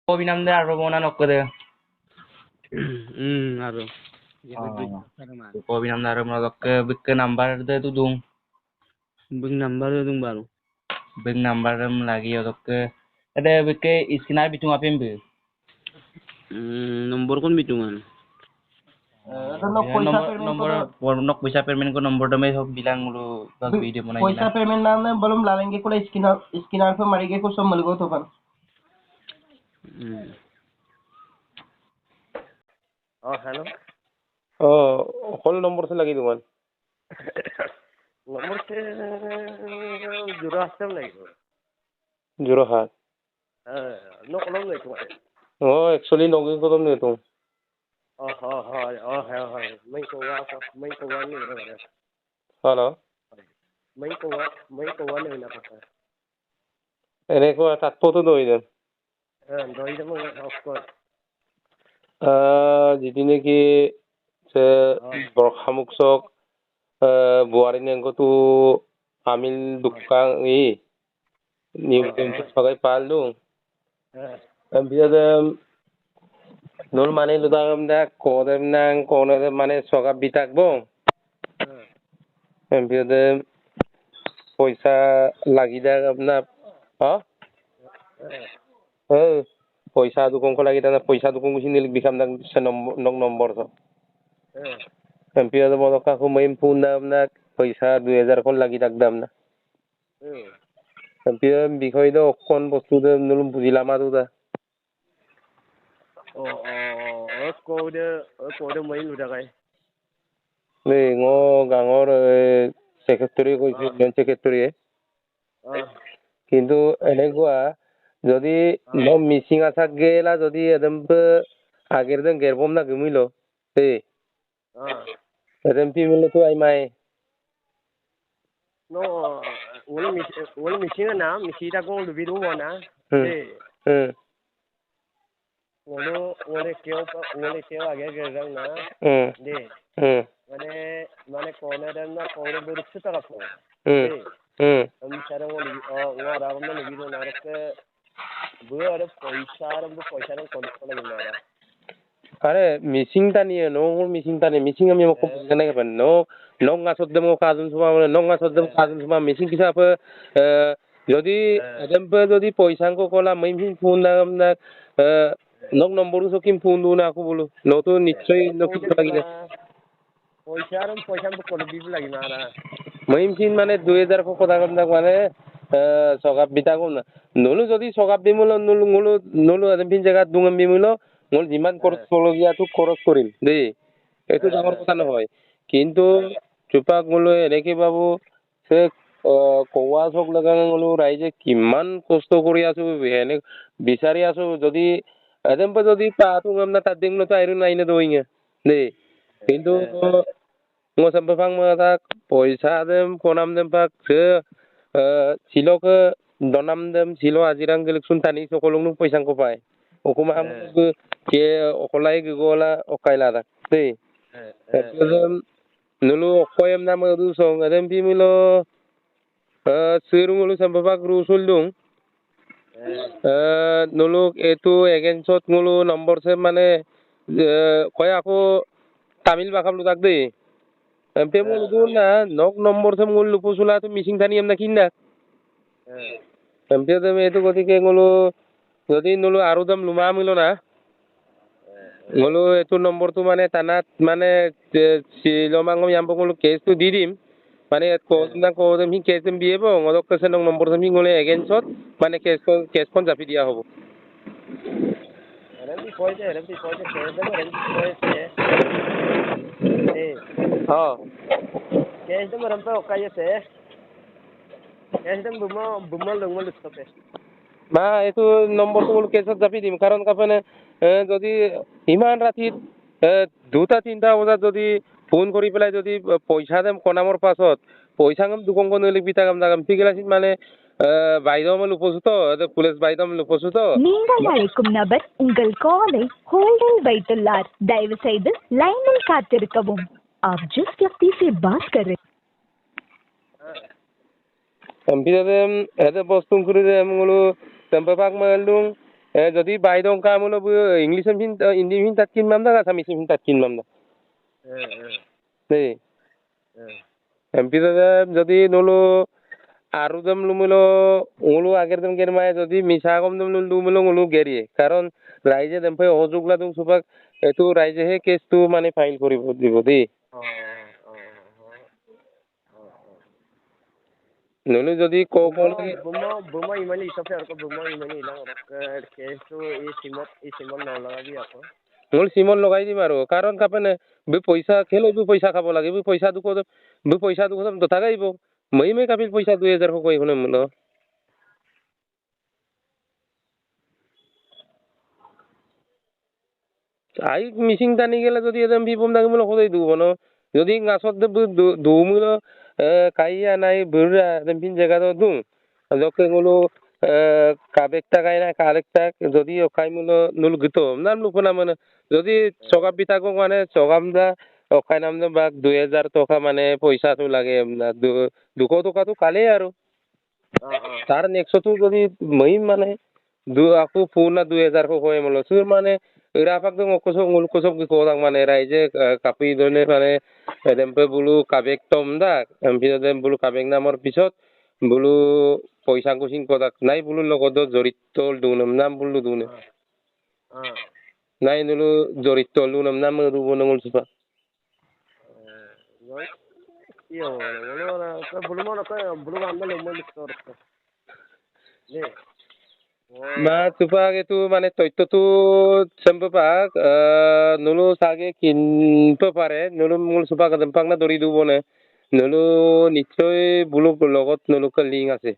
Binamda arrobona nokkade. Aro. Ko binamda arrobona dokke bikke number de tudung. Big number dung baru. Big number lagi dokke. Ada bikke iskinar bitung apem be. Nomor kon bitungan. Nok bisa permen ko nomor dame सब bilang lu bag video mana पैसा payment नाम ने बलम लालेंगे को Skinner पे मरेंगे को सब मिलगो तो पर हेलो कौन नंबर से लगी दुकान नंबर से जुरा हस्ते लगी जुरो हाथ नो कलम नहीं तुम्हारे एक्चुअली नौकरी को तुम नहीं तुम मैं को नहीं रहा हेलो मैं को नहीं ना पता एने को तात्पो तो दो इधर दो इधर में ऑफ कोर्स जितने की से बरखामुक्सक बुआरी ने को तू आमिल दुकान ये न्यूज़ सगाई पाल दूँ बियादम नूर माने लुदागम दा कोदम नांग कोने माने सगा बिताक बो बियादम पैसा लगी दा अपना हाँ पैसा दुकान को लगी था पैसा दुकान को सिंदल बिकाम दा से नंबर तो बियादम मोदका को मैं फोन दा अपना पैसा 2000 को लगी तक दाम ना बियादम बिखोई दो कौन वस्तु दे नूर बुझिला मारू दा कोडे मैं लुटा गए नहीं वो गांवर सेक्रेटरी को जन सेक्रेटरी है किंतु এনেকুৱা যদি ন মিসিং আছা গেলা যদি এদম আগের দিন গেরবম না ঘুমিলো তে এদম পি মিলো তো আই মাই नो वो मिसिंग ना मिसिटा को लुबी दो ना वो आगे गेरang ना दे माने कोने दम ना कोने बुरुक से तरफ हम सारे वो रावण में लगी दो नारक वो अरे पैसा कोने लगा अरे मिसिंग तानी है नो मिसिंग तानी मिसिंग हम को करने के बन नो नंगा सदम को काजुन सुमा मिसिंग किसा पे যদি এদম पे যদি পয়সা को कोला मैं फोन ना নক নম্বরও সকিম ফোন দু না কো বলো নতো নিশ্চয় নকি লাগিলে পয়সা কোন দিব লাগি মারা মহিমচিন মানে 2000 কো কথা কম না মানে সগাব বিতা কম না নলু যদি সগাব বিমল নলু এদিন জায়গা দুঙ্গম বিমল মোর যিমান খরচ করলগিয়া তো খরচ করিম দেই এটো ডাঙৰ কথা নহয় কিন্তু চুপাক গলো এনেকে বাবু সে কোৱা চক লগা গলো ৰাইজে কিমান কষ্ট কৰি আছো এনে বিচাৰি আছো যদি এদম पे যদি পাতু আমনা তাদিং নো তাইরু নাইনে দইঙে দে কিন্তু ngo sampai pang mata পয়সা দেম কোনাম দেম পাক সে সিলক দনাম দেম সিলো আজিরাং গেলকসুন তানি সকলং পয়সা কো পায় ওকুমা আম কে অকলাই গলা অকাইলা দা দে nulu koyam nama du song adam pi milo sirung nulu sampai pak rusul dong nulu itu against nulu nomor se mane koy aku tamil bakam lu tak deh empe mulu dulu na nok nomor se mulu lupa sula tu missing tani am nakinda empe tu itu ketika nulu jadi nulu arudam luma milo na ngolo itu nomor tu মানে tanat মানে silomangom yang pengulu case tu didim মানে ko na ko mi case dem biebo ngolok kesen nomor tu mi ngole against মানে case kon japi dia hobo rembi poise ha case dem rampe okaye se case dem bumal lungol stope মা এইটো নম্বৰটো মোৰ কেছত জাপি দিম কাৰণ কাপনে যদি ইমান ৰাতি 2টা 3টা বজাত যদি ফোন কৰি পেলাই যদি পইচা দেম কোনামৰ পাছত পইচা গম দুকং কোন লিখি তাকাম দাম ঠিকলাছিন মানে বাইদম লুপসুতো পুলিশ বাইদম লুপসুতো நீங்கள் அழைக்கும் நபர் உங்கள் காலை ஹோல்டில் வைத்துள்ளார் தயவு செய்து லைனில் காத்திருக்கவும் आप जिस व्यक्ति से बात कर रहे Ambil ada bostung kuri ada mengulu sampai pak melung যদি বাইদং কামুলো ইংলিশ ফিন হিন্দি ফিন তাত কিনমাম দা আসামিস ফিন তাত কিনমাম দা দেই এমপি দাদা যদি নলো আৰু দম লুমিলো ওলো আগের দম গেরমায় যদি মিছা কম দম লুমিলো ওলো গেরিয়ে কারণ রাইজে দেমফাই অযোগলা দম সুপাক এটো রাইজেহে কেসটো মানে ফাইল কৰিব দিব দেই নলো যদি বুমা ইমানি ইসপে আৰ বুমা ইমানি ইলাম কেসটো এই সিমত নলগাবি আকৌ মোৰ চিমত লগাই দিম আৰু কাৰণ কাপেনে বি পইচা খেলো বি পইচা খাব লাগে বি পইচা দুখ তথা গাইব মই কাপিল পইচা 2000 কৈ শুনে মূল আই মিসিং টানি গেলে যদি এদম বিপম দাগে মূল খোদাই দিব ন যদি গাছত দুমূল কাইয়া নাই বুড়া এদম পিন জায়গা দু যকে গুলো কাবেকটা গাই না কারেকটা যদি ওখাই মূল নুল গিতো নাম লুপনা মানে যদি চগাব বিতাকো মানে চগাম দা ওখাই নাম দা বাক 2000 টাকা মানে পয়সাটো লাগে 200 টাকাটো কালে আৰু তার নেক্সটটো যদি মই মানে আকো পুনা 2000 কো কয় মল সুর মানে রাফাক দং কোসব কোদাং মানে রাইজে কাপি দনে মানে এদমপে বুলু কাবেক টম দা এমপি দেম বুলু কাবেক নামৰ পিছত বুলু পয়সা কুচিং কোদাক নাই বুলু লগত জড়িত দুনম নাম বুলু দুনে নাই নুলু জড়িত লুনম নাম রুব নঙল সুপা Yo, belum ambil umur store. Nih. মা সুপাক এটো মানে তথ্যটো সম্পপাক নুলু সাগে কিনতে পারে নুলু মূল সুপাক দম্পাক না দড়ি দুব না নুলু নিশ্চয় বুলু লগত নুলুক লিঙ্ক আছে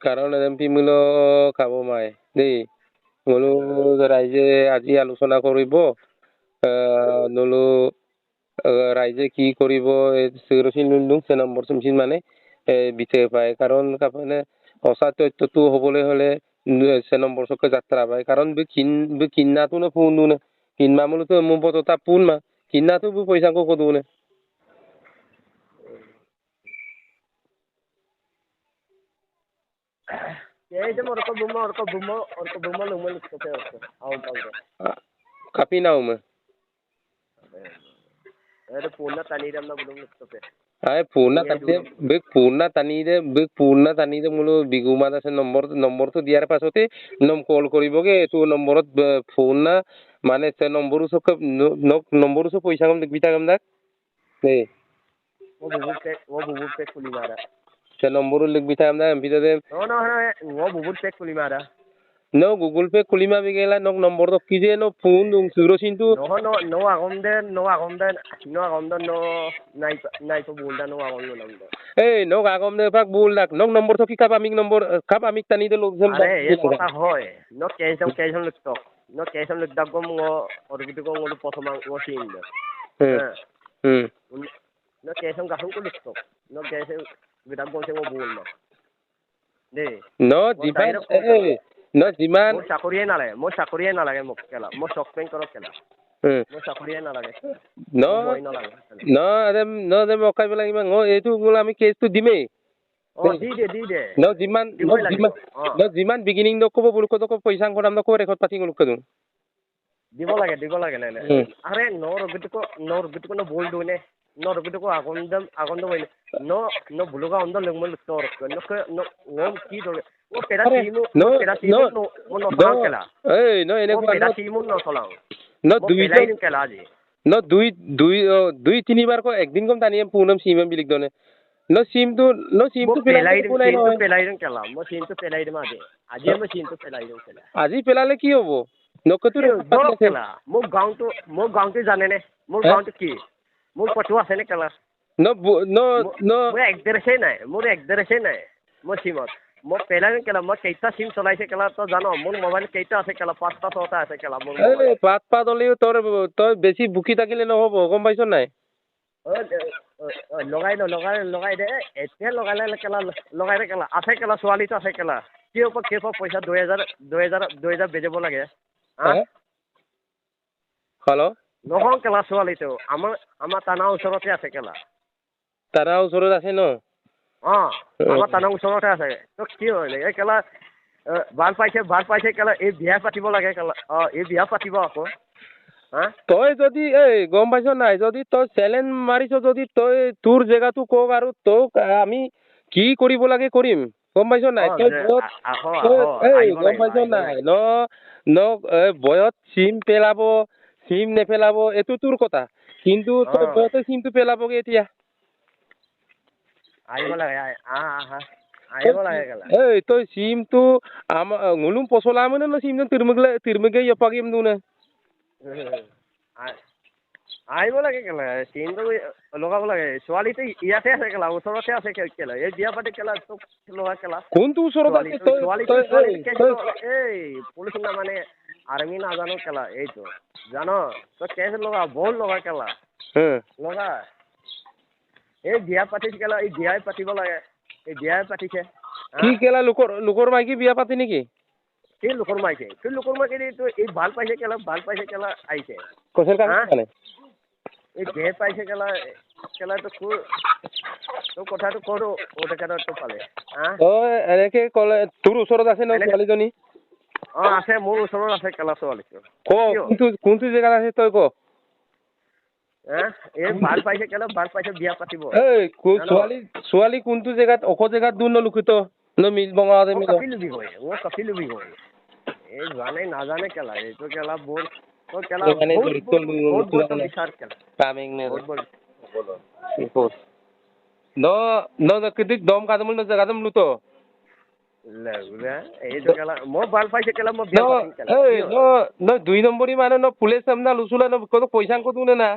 কারণ এমপি মূল খাব মায় দেই মূল রাইজে আজি আলোচনা করিব নলো রাইজে কি কৰিব সিৰচিন লুন্দুং সে নম্বৰ চমচিন মানে বিতে পায় কাৰণ কাপনে অসা তথ্যটো হবলৈ হলে সে নম্বৰ চকে যাত্ৰা পায় কাৰণ বি কিন্নাটো না ফোন দুনে কিন্মা মূলতো মুবততা পুন মা কিন্নাটো বি পয়সা কো দুনে এই যে মোর কো বুমা লুমল কতে আছে আউ পাউরে কাপি নাও মে এর পুনা তানিরাম না বুলুম কতে আই পূর্ণা তানিদে মূল বিগুমাত আছে নম্বৰটো দিয়াৰ পাছতে কল কৰিবগে এইটো নম্বৰত ফোন না মানে সে নম্বৰো চক নম্বৰো চক পইচা কম বিটা কম দাক দেই ও বুবু পে খুলি মারা সে নম্বৰো লিখবি থাম দা এমপি দে no ও বুবু পে খুলি মারা no Google Pay kulima bigela nok number to kije no phone dung suro sintu no agonde no nai to bulda no agonde number এই no agom de pak buldak nok number to ki kap amik number kap amik tani de log sem are এই কথা হয় no কেজন লিখতো no কেজন লিখ দাগ গম orbit গম ওলো প্রথম ও সিন no কেজন গাহন কো লিখতো no কেজন বিদাগ গম সে ও বুল না দে no diban no jiman mo sakuriye na lage mok kela mo shopping karo kela mo sakuriye na lage no adem okai bela imang o etu mula ami case tu dime di de no jiman beginning do ko bulu ko to ko paisa ngodam do ko record pati nguluk kadun dibo lage lele are nor bitu ko no bol do ne nor bitu ko agondam wele no buluga ondo lengmol store no wom ki do o pera timu no solang kela no ene ko pera timu no solang no duiton kela ji no দুই তিনিবার ko একদিন কম তানিয়ে পুনম সিম বিলিক দনে no sim tu pelairon kela mo sim tu pelairon ma de aji mo sim tu pelairon kela আজি পেলালে কি হবো নকতুর kela mo gaung tu jane ne mo gaung tu ki mo patu ase ne kela no mo ek dere নাই mo simot mo pelairon kela mo keita sim cholaise kela to jano mo mobile keita ase kela 5টা 6টা ase kela mo এই পাত হলিও তোর বেশি বুকি থাকিলে নহব গম পাইছ নাই লগাই দে এতিয়া লগালে কেলা লগাই দে কেলা আছে কেলা ছোৱালী আছে কেলা কি পইচা 2000 বেজব লাগে হ্যালো নহয় কেলা ছোৱালীটো আমাৰ থানা ওচৰতে আছে কেলা তাৰা ওচৰত আছে ন আমাৰ টানৰ ওচৰতে আছে তো কি হয় এই কেলা ভাল পাইছে কেলা এই বিয়া পাতিব লাগে কেলা এই বিয়া পাতিব আকৌ হা তই যদি এই গম পাইছ নাই যদি তই চেলেঞ্জ মাৰিছ যদি তই তোৰ জেগাটো কওক আৰু তোক আমি কি কৰিব লাগে কৰিম গম পাইছ নাই তই গম পাইছ নাই বয়ত চিম পেলাব চিম নেপেলাব এইটো তোৰ কথা কিন্তু তই বয়তে চিমটো পেলাবগে এতিয়া আহিব লাগে আহিব লাগে কেলা এই তই চিমটো ngulum posola mo na sim tirmigay yapagim doon na আহিব লাগে কেলা চিমটো লগাব লাগে ছোৱালীটো ইয়াতে আছে কেলা ওচৰতে আছে কেলা এই বিয়া পাতি কেলা তোক লগা কেলা কোনটো ওচৰত আছে এই পুলিচ না মানে আৰ্মি নাজানো কেলা এইটো জানো তই কেছ লগা বল লগা কেলা লগা এই বিয়া পাতিছে কেলা এই বিয়াই পাতিব লাগে এই বিয়াই পাতিছে কি কেলা লোকৰ মাইকী বিয়া পাতি নেকি কি লোকৰ মাইকী তো এই ভাল পাইছে কেলা আহিছে কৈছিল কাৰণে এই বিয়া পাইছে কেলা তো তোৰ কথাটো কৰো ওটাকাটো পালে এনেকে ক'লে তোৰ ওচৰত আছে ন ছোৱালীজনী আছে মোৰ ওচৰত আছে কেলা ছোৱালীটো কোনটো জেগাত আছে তই ক এই ভাল পাইছে বিয়া পাতিব এই ছোৱালী কোনটো জেগাত জেগাত দূৰ নলুকিত মিল বঙা কপিল বিঘৈ এই জানে নাজানে কেলা এইটো কেলা বৰ ketik dom kadang mulu kadang mulu to এইটো কেলা মই ভাল পাইছে কেলা মই বিয়া পাতিম কেলা no 2 নম্বৰী মানে no পুলিচ সামনা লুসুলা no কত পয়সা কত না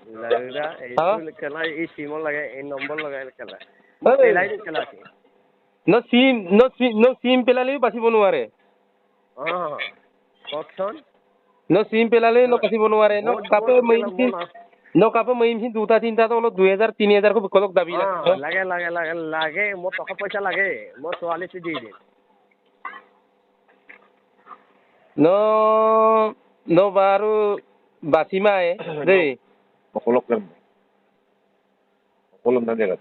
লাগা এইটো কেলা এই সিম লাগে এই নম্বৰ লগাই কেলা পেলাই কেলা no sim পেলালে বাচিব নোৱাৰে ককচোন no sim পেলালে no বাচিব নোৱাৰে no কাপে মেইন দুটা তিনটা তো 2000 3000 কো কলক দাবি লাগে মই টকা পইচা লাগে মই ছোৱালীটো দি দিম no baru basimae দেই Kolom na jagat.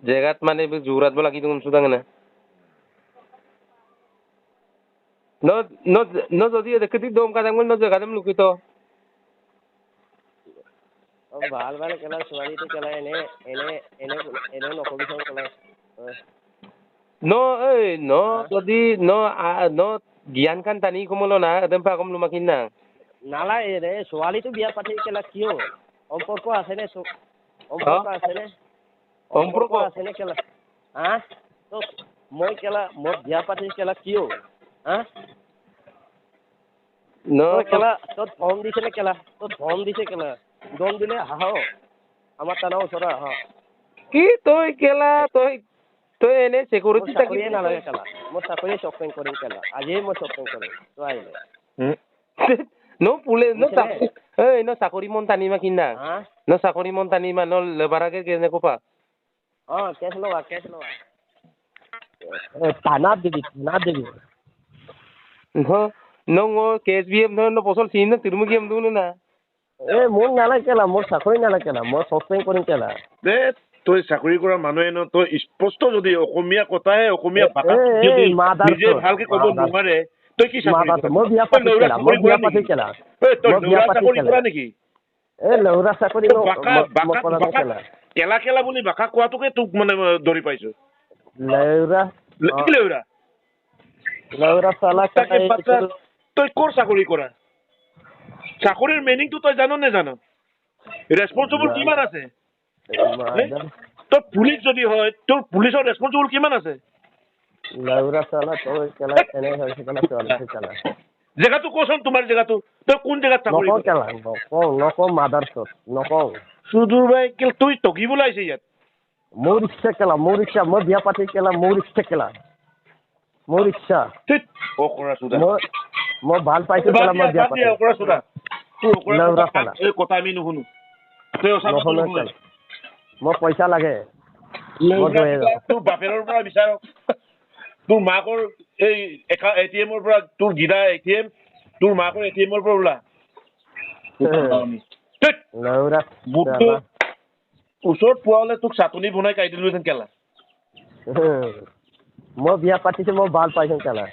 Jagat মানে জুরাত বলা কি তুমি সুদাং না no যদি দেখতি দম কাদাং no জাগাদম লুকিতো ভাল কেলা ছোৱালীটো কেলা এনে নকবিচোন কেলা যদি জ্ঞান কান টানি কমলো না একদম পাকম লুমাকিন না নালাগে ৰে ছোৱালীটো বিয়া পাতি কেলা কিয় সম্পৰ্ক আছে নে সম্পৰ্ক আছে নে কেলা তো মই বিয়া পাতি কেলা কিয় কেলা তোৰ ধম দিছে নে কেলা দম দিলে আহ আমাৰ টানৰ ওচৰত আহ কি তই কেলা তই এনে সিকিউৰিটি চাকৰিয়ে নালাগে কেলা মই চাকৰি শ্বপিং কৰিম কেলা আজিয়ে মই শ্বপিং কৰিম তই আহিলে চাকৰি মন টানিমা কিনা চাকৰি মন টানিমা লেবাৰাকে কেনে কোপা কেছ লবা টানা দিবি কেছ বিএম বছৰ চিন তিৰুমুখী এম দিওঁ না মোৰ নালাগে কেলা মোৰ চাকৰি নালাগে কেলা মই শ্বপিং কৰিম কেলা তই চাকৰি কৰা মানুহে ন তই স্পষ্ট যদি অসমীয়া কথাহে অসমীয়া ভাষা নিজে ভালকে ক'ব নোৱাৰে তই কি মই বিয়া পাতি কেলা নেকি লৌৰা চাকৰি কেলা বুলি ভাষা কোৱাটোকে তোক মানে ধৰি পাইছো লৌৰা চালা তই ক'ৰ চাকৰি কৰা চাকৰিৰ মিনিংটো তই জানো নে জানো ৰেছপন্সিবল কিমান আছে তোৰ পুলিচ যদি হয় তোৰ পুলিচৰ ৰেছপন্সিবল কিমান আছে জেগাটো কচোন তোমাৰ জেগাটো তই কোন জেগাত চাকৰি সুদূৰ ভাই তুই টকিবলৈ আহিছে ইয়াত মোৰ ইচ্ছা কেলা মই বিয়া পাতি কেলা মোৰ ইচ্ছা মই ভাল পাইছো কেলা মই বিয়া পাতি কথা আমি নুশুনো মই পইচা লাগে তোৰ বাপেৰৰ পৰা বিচাৰ তোৰ মাকৰ এই এটিএমৰ পৰা তোৰ গিৰা এটিএম তোৰ মাকৰ এটিএমৰ পৰা ওলা ওচৰত পোৱা হ'লে তোক চাটনি বনাই খাই দিলোহেঁতেন কেলা মই বিয়া পাতিছো মই ভাল পাইছো কেলা